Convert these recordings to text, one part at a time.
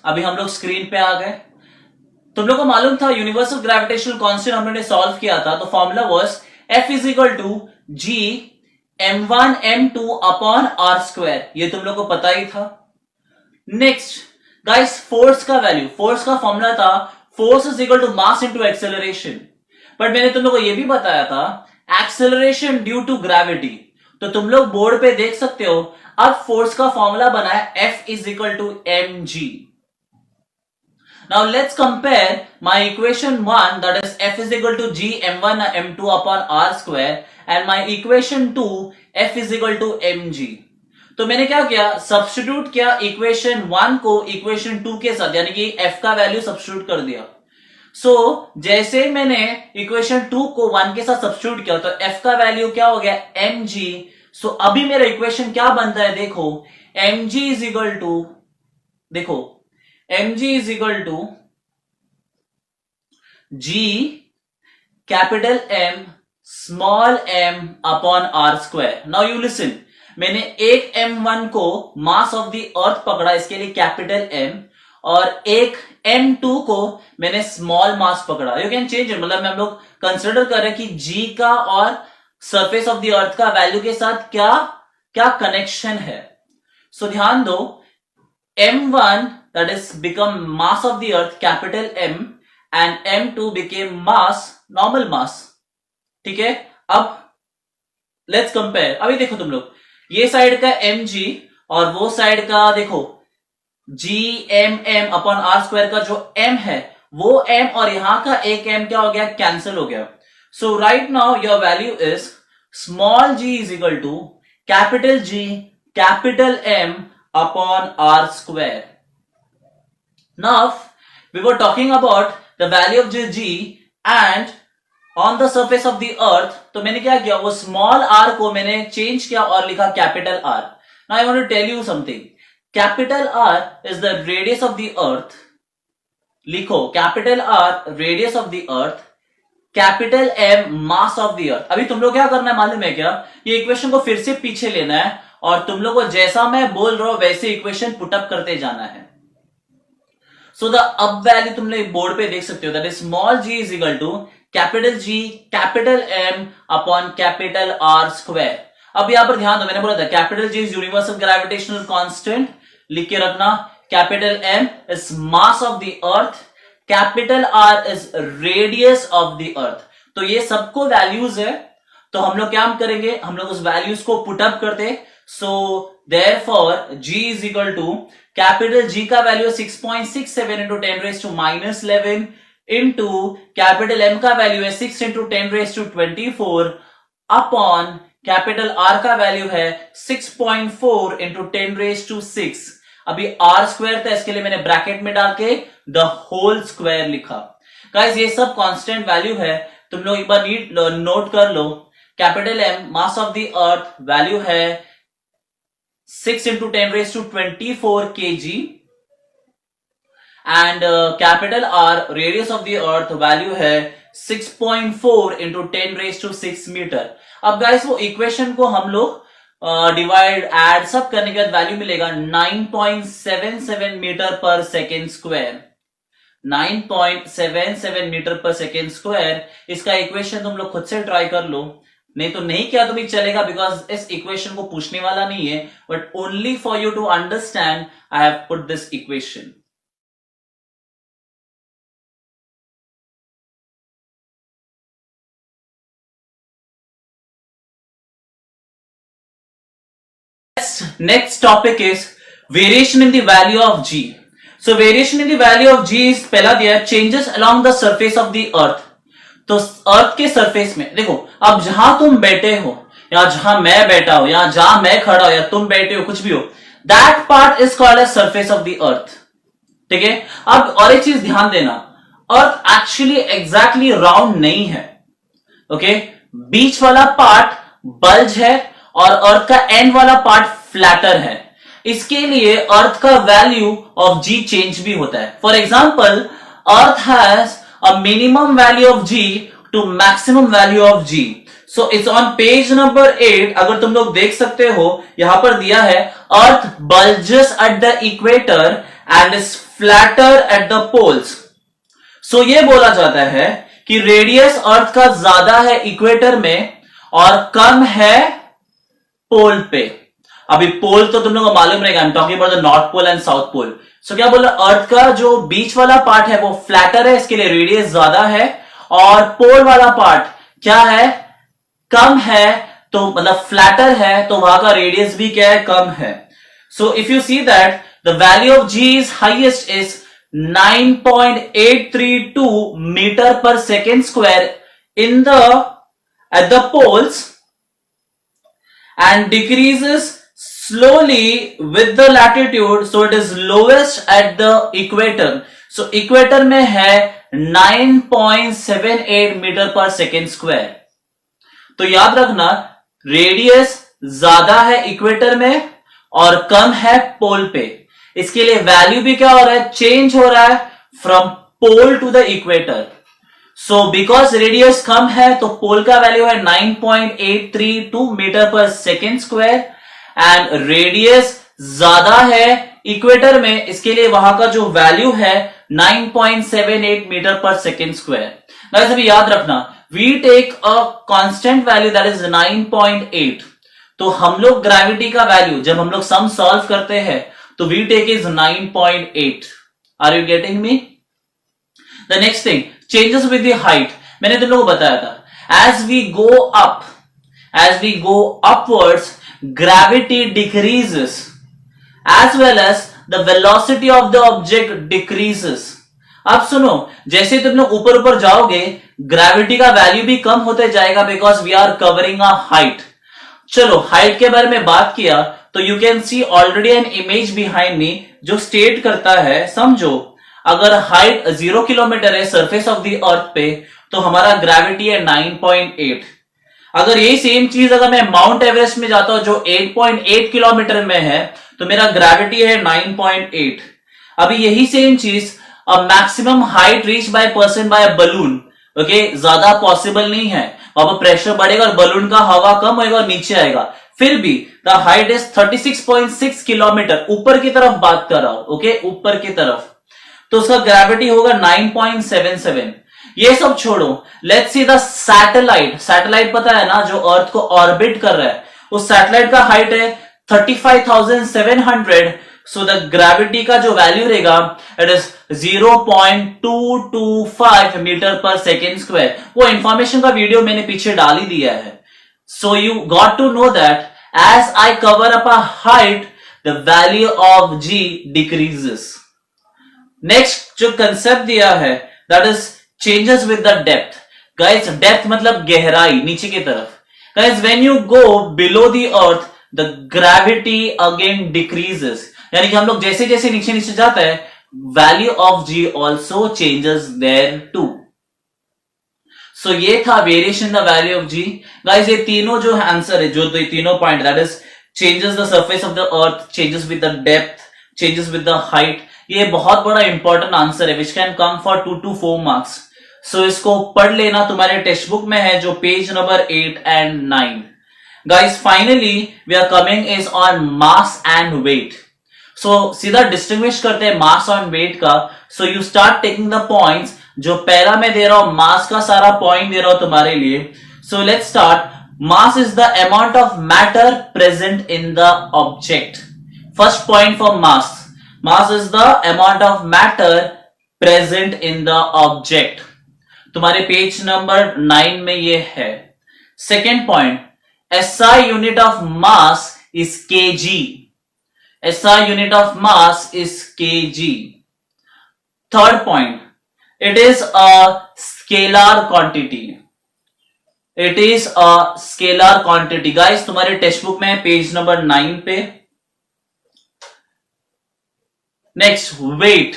अभी हम लोग स्क्रीन पे आ गए। तुम लोग को मालूम था यूनिवर्सल ग्रेविटेशनल कांस्टेंट हमने सॉल्व किया था, तो formula was F is equal to G m1 m2 upon R square, ये तुम लोग को पता ही था। नेक्स्ट गाइस, फोर्स का वैल्यू, फोर्स का फॉर्मूला था force is equal to mass into acceleration, but मैंने तुम लोग को यह भी बताया था एक्सेलरेशन ड्यू टू ग्रेविटी। तो तुम लोग बोर्ड पे देख सकते हो, अब फोर्स का फॉर्मूला बना है F is equal to mg। Now let's compare my equation 1, that is F is equal to G m1 m2 upon r square, and my equation 2 F is equal to mg। तो मैंने क्या किया, substitute किया equation 1 को equation 2 के साथ, यानी कि F का वैल्यू सब्स्टिट्यूट कर दिया। जैसे ही मैंने इक्वेशन 2 को 1 के साथ सब्स्टिट्यूट किया तो F का वैल्यू क्या हो गया, mg। अभी मेरा इक्वेशन क्या बनता है, देखो mg इज इक्वल टू, देखो mg is equal to G capital M small m upon R square. Now you listen, मैंने एक m1 को मास ऑफ द अर्थ पकड़ा, इसके लिए कैपिटल M, और एक m2 को मैंने स्मॉल मास पकड़ा। यू कैन चेंज इट, मतलब हम लोग कंसिडर कर रहे हैं कि G का और सरफेस ऑफ द अर्थ का वैल्यू के साथ क्या क्या कनेक्शन है। ध्यान दो, m1 that is become mass of the earth capital M and m2 became mass normal mass। ठीक है, अब लेट्स कंपेयर। अभी देखो तुम लोग, ये साइड का mg और वो साइड का देखो gmm अपॉन आर स्क्वायर का जो m है वो m, और यहां का एक m क्या हो गया, कैंसिल हो गया। So right now your value is small g is equal to capital G capital M upon R square. Now we were talking about the value of G and on the surface of the earth, तो मैंने क्या किया, वो small r को मैंने change किया और लिखा capital R। Now I want to tell you something, capital R is the radius of the earth। लिखो capital R radius of the earth, capital M mass of the earth। अभी तुम लोग क्या करना है मालूम है क्या, ये इक्वेशन को फिर से पीछे लेना है और तुम लोग को जैसा मैं बोल रहा हूं वैसे इक्वेशन पुटअप करते जाना है। द अब वैल्यू तुम लोग बोर्ड पे देख सकते हो, that is small g is equal to capital G capital M upon capital R square. अब यहां पर ध्यान दो, मैंने बोला था capital G is universal gravitational constant, लिख के रखना। Capital M is mass of the earth, capital R is radius of the earth. तो ये सबको वैल्यूज है, तो हम लोग क्या करेंगे, हम लोग उस वैल्यूज को पुटअप करते। Therefore G is equal to capital G का value 6.67 into 10 raise to minus 11 into capital M का वैल्यू है 6 into 10 raise to 24 upon capital R का वैल्यू है 6.4 इंटू 10 रेज टू 6। अभी R स्क्वायर था, इसके लिए मैंने ब्रैकेट में डाल के द होल स्क्वायर लिखा। गाइस ये सब कांस्टेंट वैल्यू है, तुम लोग एक बार नोट कर लो। Capital M mass of the earth value है 6 into 10 raised to 24 kg and capital R radius of the earth value है 6.4 into 10 raised to 6 मीटर। अब गाइस वो इक्वेशन को हम लोग डिवाइड ऐड सब करने के बाद वैल्यू मिलेगा 9.77 metre per second square. 9.77 metre per second square, इसका इक्वेशन तुम लोग खुद से ट्राई कर लो, नहीं तो नहीं किया तो भी चलेगा, बिकॉज इस इक्वेशन को पूछने वाला नहीं है, but only for you to understand I have put this equation. Next topic is variation in the value of G। So variation in the value of G is पहला दिया changes along the surface of the earth. तो earth के surface में देखो, अब जहां तुम बैठे हो या जहां मैं बैठा हूं या जहां मैं खड़ा हो या तुम बैठे हो, कुछ भी हो, that part is called as surface of the earth. ठीक है, अब और एक चीज ध्यान देना, अर्थ एक्चुअली एग्जैक्टली राउंड नहीं है। ओके, बीच वाला पार्ट बल्ज है और अर्थ का एंड वाला पार्ट फ्लैटर है। इसके लिए अर्थ का वैल्यू ऑफ G चेंज भी होता है। For example, earth has a minimum value of G to maximum value of G। So it's on page number 8। अगर तुम लोग देख सकते हो, यहां पर दिया है earth bulges at the equator and is flatter at the poles. So ये बोला जाता है कि रेडियस अर्थ का ज्यादा है इक्वेटर में और कम है पोल पे। अभी पोल तो तुम लोगों को मालूम रहेगा, I am talking about the north pole and south pole. So क्या बोला, अर्थ का जो बीच वाला पार्ट है वो फ्लैटर है, इसके लिए रेडियस ज्यादा है, और पोल वाला पार्ट क्या है, कम है, तो मतलब फ्लैटर है, तो वहां का रेडियस भी क्या है, कम है। So if you see that the value of g is highest is 9.832 metre per second square in the at the poles and decreases slowly with the latitude, so it is lowest at the equator. So equator में है 9.78 metre per second square. तो याद रखना radius ज्यादा है equator में और कम है पोल पे। इसके लिए वैल्यू भी क्या हो रहा है, चेंज हो रहा है from pole to the equator. So because radius कम है तो पोल का वैल्यू है 9.832 metre per second square and radius ज्यादा है इक्वेटर में, इसके लिए वहां का जो वैल्यू है 9.78 metre per second square. Guys अभी याद रखना we take a constant value that is 9.8, तो हम लोग ग्रेविटी का वैल्यू जब हम लोग सम सॉल्व करते हैं तो we take is 9.8। Are you getting me? The next thing, changes with the height. मैंने तुम लोगों को बताया था as we go upwards gravity decreases as well as the velocity of the object decreases. अब सुनो, जैसे तुम लोग ऊपर ऊपर जाओगे ग्रेविटी का वैल्यू भी कम होते जाएगा because we are covering a height. चलो हाइट के बारे में बात किया तो you can see already an image behind me जो स्टेट करता है, समझो अगर हाइट 0 किलोमीटर है सरफेस ऑफ द अर्थ पे तो हमारा ग्रेविटी है 9.8। अगर यही सेम चीज अगर मैं माउंट एवरेस्ट में जाता हूं जो 8.8 किलोमीटर में है तो मेरा ग्रेविटी है 9.8। अभी यही सेम चीज maximum height reach by person by balloon, okay, ज्यादा पॉसिबल नहीं है, वहां पर प्रेशर बढ़ेगा और बलून का हवा कम होगा और नीचे आएगा, फिर भी द हाइट इज 36.6 किलोमीटर, ऊपर की तरफ बात कर रहा हूं, ओके, ऊपर की तरफ, तो उसका ग्रेविटी होगा 9.77। ये सब छोड़ो, let's see the satellite. Satellite पता है ना जो अर्थ को ऑर्बिट कर रहा है, उस सैटेलाइट का हाइट है 35,700। सो द ग्रेविटी का जो वैल्यू रहेगा it is 0.225 metre per second square. वो इंफॉर्मेशन का वीडियो मैंने पीछे डाल ही दिया है। So you got to know that as I cover up a height the value of G decreases. Next जो कंसेप्ट दिया है that is changes with the depth. Guys depth मतलब गहराई, नीचे की तरफ। Guys when you go below the earth the gravity again decreases, यानी कि हम लोग जैसे जैसे नीचे नीचे जाते हैं value of g also changes there too. So ये था variation the value of g. Guys ये तीनों जो आंसर है, जो तीनों point that is changes the surface of the earth, changes with the depth, changes with the height, ये बहुत बड़ा इंपॉर्टेंट आंसर है which can come for 2 to 4 marks. So इसको पढ़ लेना, तुम्हारे टेक्स्ट बुक में है जो page number 8 and 9। Guys finally we are coming is on mass and weight. So सीधा डिस्टिंग्विश करते हैं मास और वेट का। So you start taking the points. जो पहला मैं दे रहा हूं मास का सारा पॉइंट दे रहा हूं तुम्हारे लिए। So let's start. Mass is the amount of matter present in the object. First point for mass, mass is the amount of matter present in the object। तुम्हारे पेज नंबर 9 में ये है। Second point, SI unit of mass is kg। SI unit of mass is kg। Third point, it is a scalar quantity. It is a scalar quantity. Guys तुम्हारे textbook में page number 9 पे। Next weight.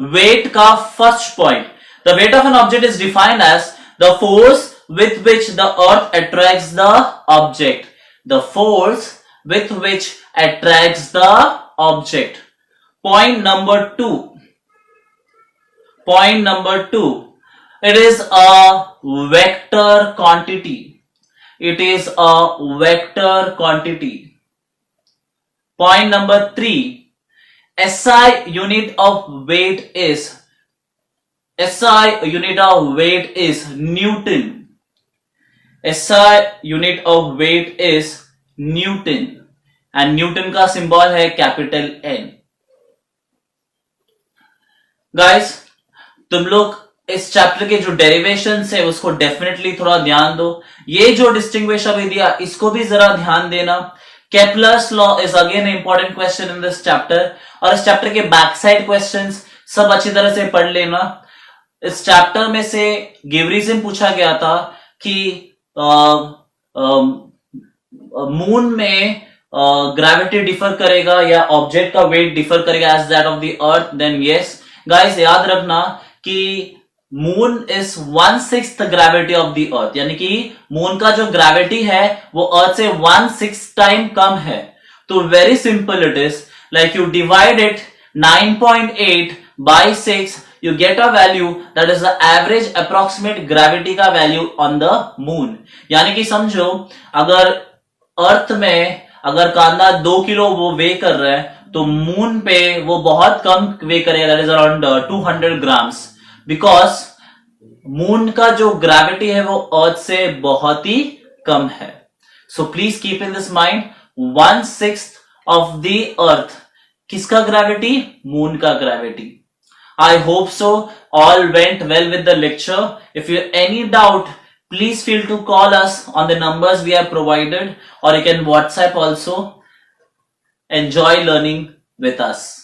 Weight का first point, the weight of an object is defined as the force with which the earth attracts the object. The force with which attracts the object. Point number 2, point number 2, it is a vector quantity. It is a vector quantity. Point number 3, SI unit of weight is Newton. SI unit of weight is Newton and Newton का symbol है capital N. Guys तुम लोग इस chapter के जो derivations है उसको definitely थोड़ा ध्यान दो. ये जो डिस्टिंग्विश अभी दिया इसको भी जरा ध्यान देना. Kepler's law is again important question in this chapter और इस चैप्टर के बैक साइड क्वेश्चंस सब अच्छी तरह से पढ़ लेना. इस चैप्टर में से गिव रीजन पूछा गया था कि मून में ग्रेविटी डिफर करेगा या ऑब्जेक्ट का वेट डिफर करेगा as that of the earth. Then yes guys याद रखना कि moon is 1/6 gravity of the earth, यानी कि मून का जो ग्रेविटी है वो अर्थ से 1/6 टाइम कम है. तो very simple it is, like you divide it 9.8 by 6, you get a value that is the average approximate gravity का value on the moon. यानी कि समझो अगर अर्थ में अगर कांदा 2 किलो वो वे कर रहा है तो मून पे वो बहुत कम वे करेगा, that is around 200 grams, because moon का जो ग्रेविटी है वो अर्थ से बहुत ही कम है. So please keep in this mind 1/6 of the अर्थ किसका ग्रेविटी? मून का gravity. I hope so all went well with the lecture. If you have any doubt, please feel to call us on the numbers we have provided, or you can WhatsApp also. Enjoy learning with us.